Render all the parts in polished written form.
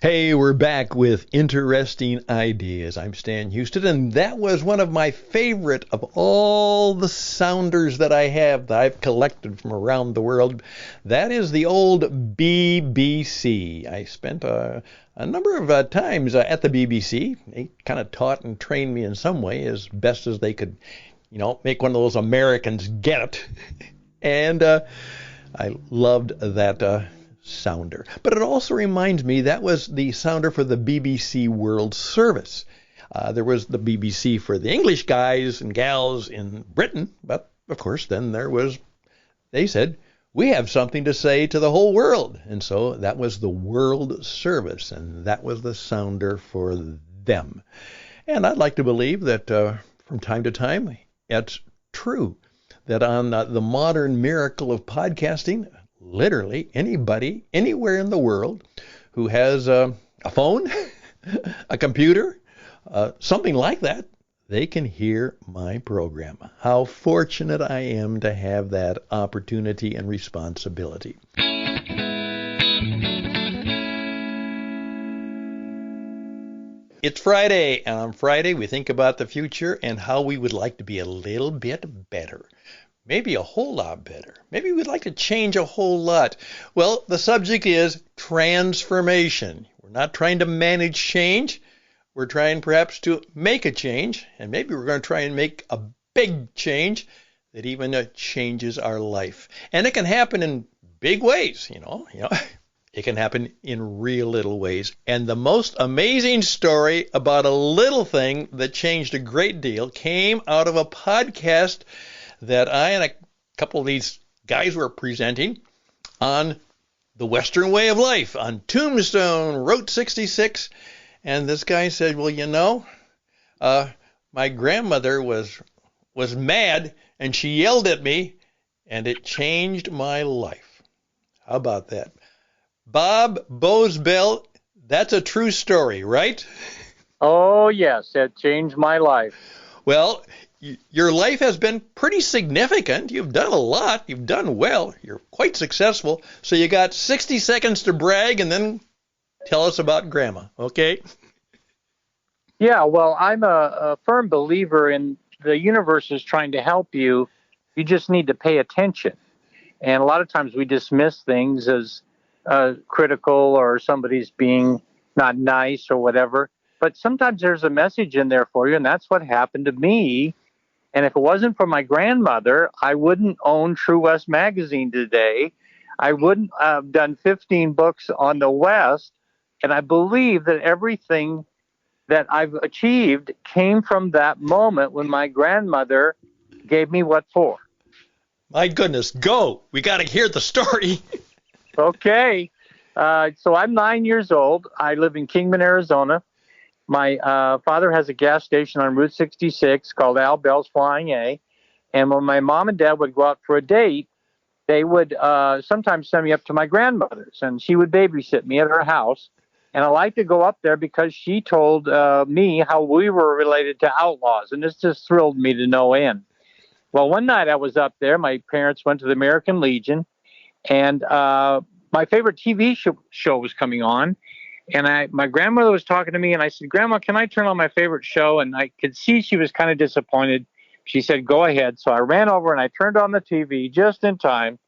Hey, we're back with interesting ideas. I'm Stan Houston, and that was one of my favorite of all the sounders that I have that I've collected from around the world. That is the old BBC. I spent a number of times at the BBC. They kind of taught and trained me in some way as best as they could, make one of those Americans get it. And I loved that sounder. But it also reminds me that was the sounder for the BBC World Service. There was the BBC for the English guys and gals in Britain, but of course then they said, we have something to say to the whole world. And so that was the World Service, and that was the sounder for them. And I'd like to believe that from time to time, it's true that on the modern miracle of podcasting, literally anybody, anywhere in the world who has a phone, a computer, something like that, they can hear my program. How fortunate I am to have that opportunity and responsibility. It's Friday, and on Friday we think about the future and how we would like to be a little bit better. Maybe a whole lot better. Maybe we'd like to change a whole lot. Well, the subject is transformation. We're not trying to manage change. We're trying perhaps to make a change, and maybe we're going to try and make a big change that even changes our life. And it can happen in big ways, It can happen in real little ways. And the most amazing story about a little thing that changed a great deal came out of a podcast that I and a couple of these guys were presenting on the Western way of life on Tombstone, Route 66. And this guy said, well, my grandmother was mad and she yelled at me and it changed my life. How about that? Bob Bosebell, that's a true story, right? Oh, yes, it changed my life. Well, your life has been pretty significant. You've done a lot. You've done well. You're quite successful. So you got 60 seconds to brag and then tell us about Grandma, okay? Yeah, well, I'm a firm believer in the universe is trying to help you. You just need to pay attention. And a lot of times we dismiss things as critical or somebody's being not nice or whatever. But sometimes there's a message in there for you, and that's what happened to me. And if it wasn't for my grandmother, I wouldn't own True West magazine today. I wouldn't have done 15 books on the West. And I believe that everything that I've achieved came from that moment when my grandmother gave me what for. My goodness, go. We got to hear the story. Okay. So I'm 9 years old. I live in Kingman, Arizona. My father has a gas station on Route 66 called Al Bell's Flying A. And when my mom and dad would go out for a date, they would sometimes send me up to my grandmother's, and she would babysit me at her house. And I like to go up there because she told me how we were related to outlaws, and this just thrilled me to no end. Well, one night I was up there. My parents went to the American Legion, and my favorite TV show was coming on. And my grandmother was talking to me, and I said, Grandma, can I turn on my favorite show? And I could see she was kind of disappointed. She said, go ahead. So I ran over and I turned on the TV just in time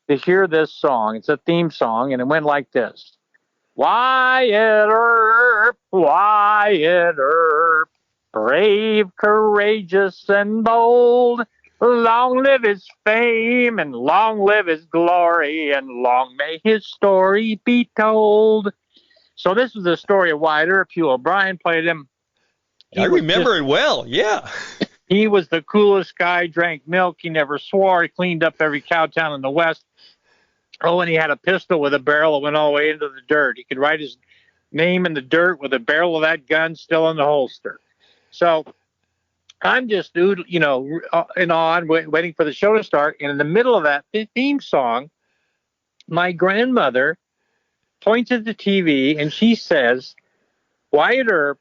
to hear this song. It's a theme song, and it went like this. Wyatt Earp, Wyatt Earp, brave, courageous, and bold. Long live his fame, and long live his glory, and long may his story be told. So this was the story of Wyatt Earp. Hugh O'Brien played him. I remember it well, yeah. He was the coolest guy, drank milk, he never swore, he cleaned up every cow town in the West. Oh, and he had a pistol with a barrel that went all the way into the dirt. He could write his name in the dirt with the barrel of that gun still in the holster. So I'm just, in awe, waiting for the show to start. And in the middle of that theme song, my grandmother points at the TV and she says, Wyatt Earp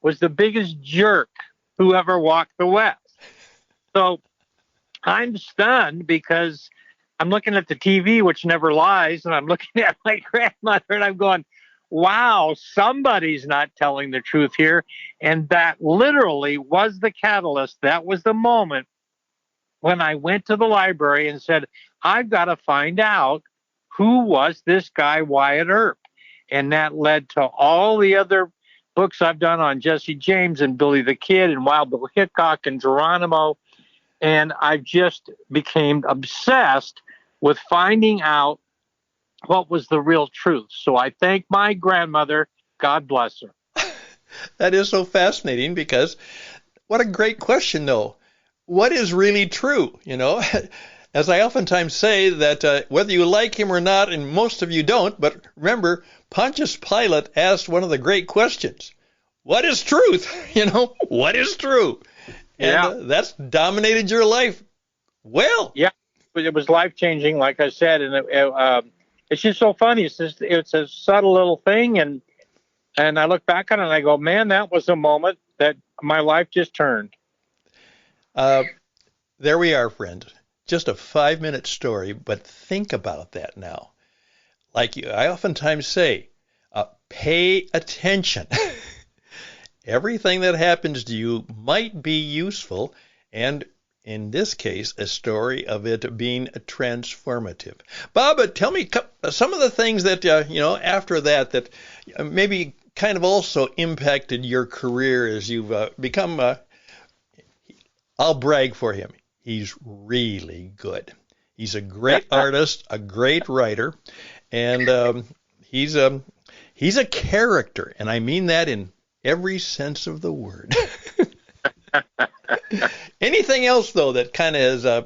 was the biggest jerk who ever walked the West. So I'm stunned because I'm looking at the TV, which never lies, and I'm looking at my grandmother, and I'm going, wow, somebody's not telling the truth here. And that literally was the catalyst. That was the moment when I went to the library and said, I've got to find out who was this guy, Wyatt Earp. And that led to all the other books I've done on Jesse James and Billy the Kid and Wild Bill Hickok and Geronimo. And I just became obsessed with finding out what was the real truth. So I thank my grandmother. God bless her. That is so fascinating because what a great question, though. What is really true? As I oftentimes say that whether you like him or not, and most of you don't, but remember, Pontius Pilate asked one of the great questions. What is truth? What is true? And that's dominated your life. Well, yeah, it was life-changing, like I said, and it's just so funny. It's a subtle little thing, and I look back on it and I go, man, that was a moment that my life just turned. There we are, friend. Just a 5-minute story, but think about that now. Like I oftentimes say, pay attention. Everything that happens to you might be useful, and in this case, a story of it being transformative. Bob, tell me some of the things that, after that maybe kind of also impacted your career as you've become, I'll brag for him. He's really good. He's a great artist, a great writer, and he's a character, and I mean that in every sense of the word. Anything else, though, that kind of has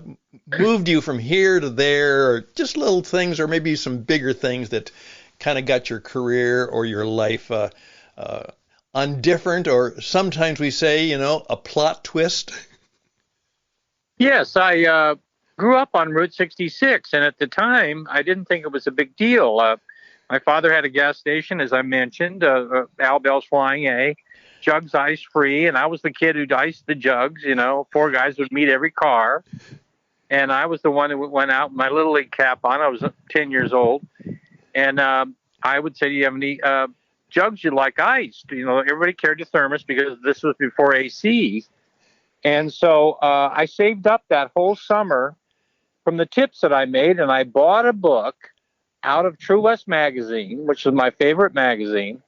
moved you from here to there, or just little things, or maybe some bigger things that kind of got your career or your life on different, or sometimes we say, a plot twist? Yes, I grew up on Route 66, and at the time, I didn't think it was a big deal. My father had a gas station, as I mentioned, Al Bell's Flying A, jugs ice free, and I was the kid who'd ice the jugs. 4 guys would meet every car, and I was the one who went out with my Little League cap on. I was 10 years old, and I would say, do you have any jugs you'd like iced? Everybody carried a thermos because this was before AC. And so I saved up that whole summer from the tips that I made, and I bought a book out of True West magazine, which was my favorite magazine,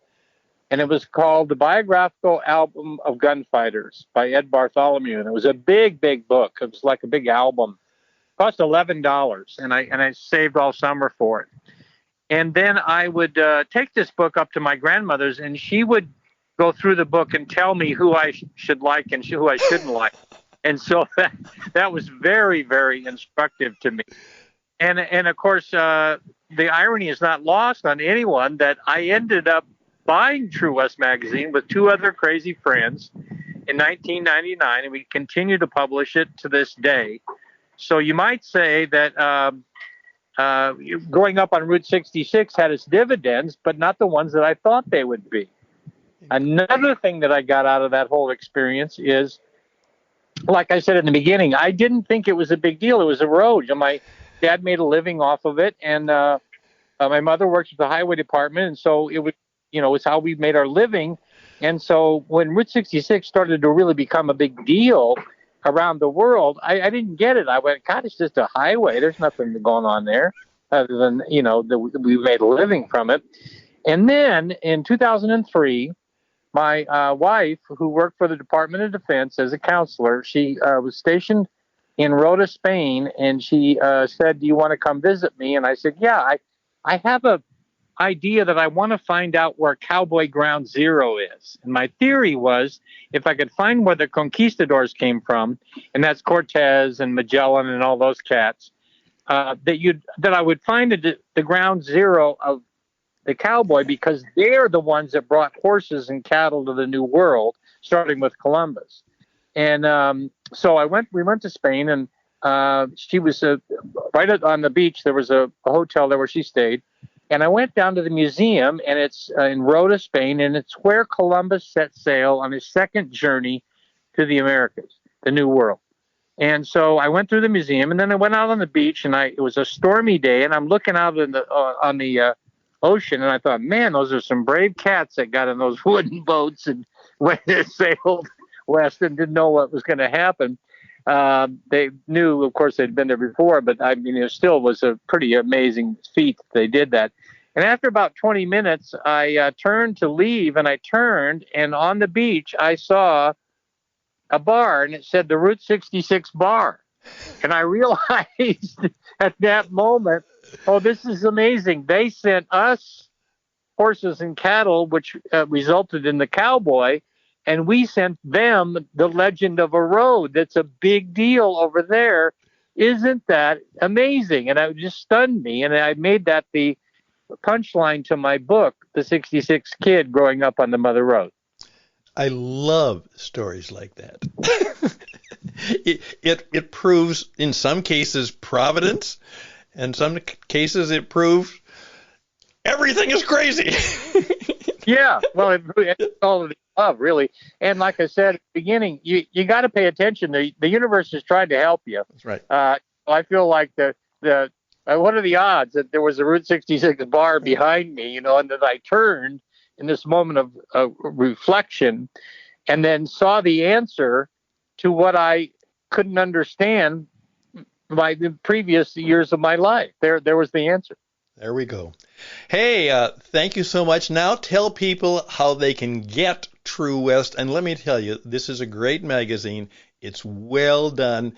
and it was called The Biographical Album of Gunfighters by Ed Bartholomew. And it was a big, big book. It was like a big album. It cost $11, and I saved all summer for it. And then I would take this book up to my grandmother's, and she would go through the book and tell me who I should like and who I shouldn't like. And so that was very, very instructive to me. And of course, the irony is not lost on anyone that I ended up buying True West magazine with 2 other crazy friends in 1999, and we continue to publish it to this day. So you might say that growing up on Route 66 had its dividends, but not the ones that I thought they would be. Another thing that I got out of that whole experience is, like I said in the beginning, I didn't think it was a big deal. It was a road. My dad made a living off of it, and my mother works with the highway department, and so it was, it's how we made our living. And so when Route 66 started to really become a big deal around the world, I didn't get it. I went, God, it's just a highway. There's nothing going on there other than, we made a living from it. And then in 2003, my wife, who worked for the Department of Defense as a counselor, she was stationed in Rota, Spain, and she said, do you want to come visit me? And I said, yeah, I have a idea that I want to find out where Cowboy Ground Zero is. And my theory was, if I could find where the conquistadors came from, and that's Cortez and Magellan and all those cats, that I would find the ground zero of the cowboy, because they're the ones that brought horses and cattle to the New World, starting with Columbus. And so we went to Spain, and she was right on the beach. There was a hotel there where she stayed. And I went down to the museum, and it's in Rota, Spain, and it's where Columbus set sail on his second journey to the Americas, the New World. And so I went through the museum, and then I went out on the beach, and it was a stormy day, and I'm looking out on the ocean. And I thought, man, those are some brave cats that got in those wooden boats and went and sailed west and didn't know what was going to happen. They knew, of course, they'd been there before, but I mean, it still was a pretty amazing feat that they did that. And after about 20 minutes, I turned to leave, and I turned, and on the beach, I saw a bar, and it said the Route 66 bar. And I realized at that moment, oh, this is amazing. They sent us horses and cattle, which resulted in the cowboy, and we sent them the legend of a road that's a big deal over there. Isn't that amazing? And it just stunned me, and I made that the punchline to my book, The 66 Kid Growing Up on the Mother Road. I love stories like that. It proves, in some cases, providence, and some cases it proves everything is crazy. Yeah, well, it's all of the above, really. And like I said at the beginning, you got to pay attention. The universe is trying to help you. That's right. I feel like what are the odds that there was a Route 66 bar behind me, and that I turned in this moment of reflection and then saw the answer to what I couldn't understand by the previous years of my life. There was the answer. There we go. Hey, thank you so much. Now tell people how they can get True West. And let me tell you, this is a great magazine. It's well done.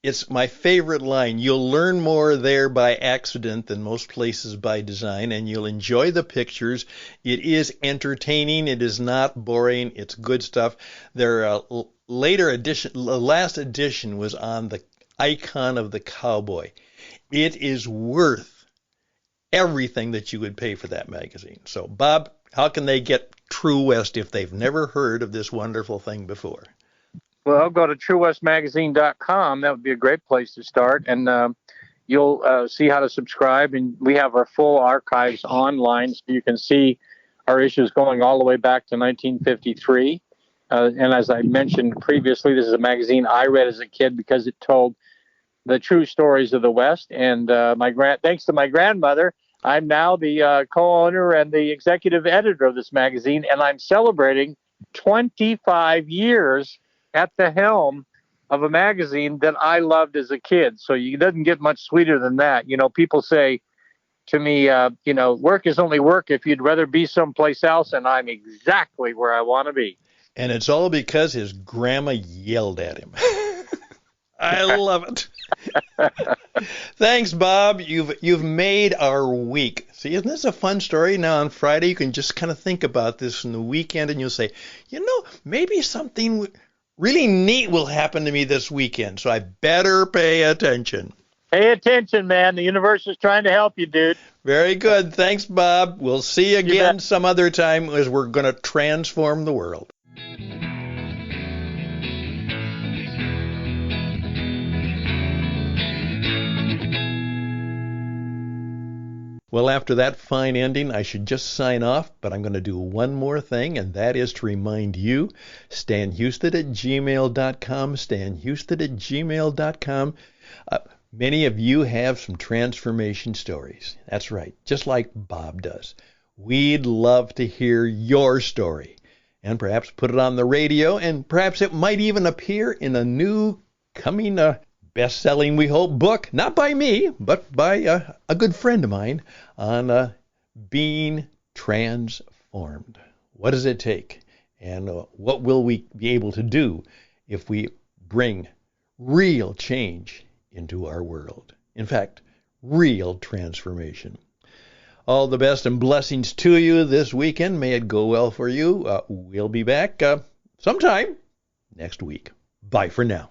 It's my favorite line. You'll learn more there by accident than most places by design, and you'll enjoy the pictures. It is entertaining. It is not boring. It's good stuff. Their last edition was on the icon of the cowboy. It is worth everything that you would pay for that magazine. So, Bob, how can they get True West if they've never heard of this wonderful thing before? Well, go to truewestmagazine.com. That would be a great place to start. And you'll see how to subscribe. And we have our full archives online, so you can see our issues going all the way back to 1953. And as I mentioned previously, this is a magazine I read as a kid because it told the true stories of the West. And thanks to my grandmother, I'm now the co-owner and the executive editor of this magazine, and I'm celebrating 25 years at the helm of a magazine that I loved as a kid. So it doesn't get much sweeter than that. People say to me, work is only work if you'd rather be someplace else, and I'm exactly where I want to be. And it's all because his grandma yelled at him. I love it. Thanks, Bob. You've made our week. See, isn't this a fun story? Now on Friday, you can just kind of think about this in the weekend, and you'll say, maybe something really neat will happen to me this weekend, so I better pay attention. Pay attention, man. The universe is trying to help you, dude. Very good. Thanks, Bob. We'll see you again some other time as we're going to transform the world. Well, after that fine ending, I should just sign off, but I'm going to do one more thing, and that is to remind you, stanhouston@gmail.com, stanhouston@gmail.com. Many of you have some transformation stories. That's right, just like Bob does. We'd love to hear your story, and perhaps put it on the radio, and perhaps it might even appear in a new coming best-selling, we hope, book, not by me, but by a good friend of mine, on being transformed. What does it take? And what will we be able to do if we bring real change into our world? In fact, real transformation. All the best and blessings to you this weekend. May it go well for you. We'll be back sometime next week. Bye for now.